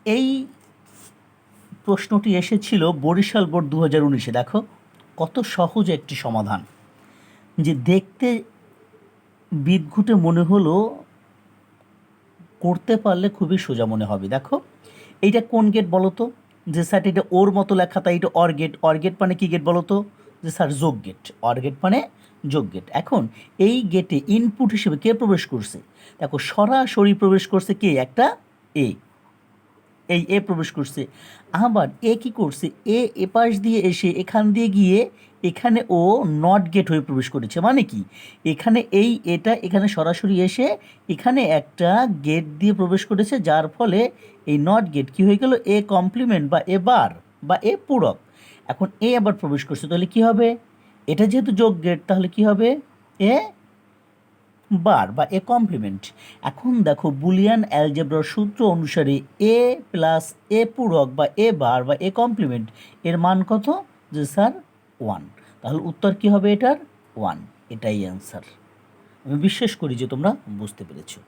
এই প্রশ্নটি এসেছিল বরিশাল বোর্ড 2019-এ। দেখো কত সহজ একটি সমাধান, যে দেখতে বিদঘুটে মনে হলো, করতে পারলে খুবই সোজা মনে হবে। দেখো এইটা কোন গেট বলো তো? যে স্যার এটা ওর মতো লেখা, তাই এটা অর গেট। অর গেট মানে কী গেট বলো তো? যে স্যার যোগ গেট। অর গেট মানে যোগ গেট। এখন এই গেটে ইনপুট হিসেবে কে প্রবেশ করছে? দেখো সরাসরি প্রবেশ করছে কে? একটা এ। এই এ প্রবেশ করছে। আবার এ কি করছে? এ পাশ দিয়ে এসে এখান দিয়ে গিয়ে এখানে ও নট গেট হয়ে প্রবেশ করেছে। মানে কি, এখানে এই এটা এখানে সরাসরি এসে এখানে একটা গেট দিয়ে প্রবেশ করেছে, যার ফলে এই নট গেট কি হয়ে গেল? এ কমপ্লিমেন্ট বা এ বার বা এ পূরক। এখন এ আবার প্রবেশ করছে, তাহলে কি হবে? এটা যেহেতু যোগ গেট, তাহলে কি হবে? এ বার বা এ কমপ্লিমেন্ট। এখন দেখো বুলিয়ান অ্যালজেব্রার সূত্র অনুসারে এ প্লাস এ পূরক বা এ বার বা এ কমপ্লিমেন্ট এর মান কত? যে স্যার 1। তাহলে উত্তর কি হবে এটার? 1। এটাই অ্যান্সার। আমি বিশ্বাস করি যে তোমরা বুঝতে পেরেছো।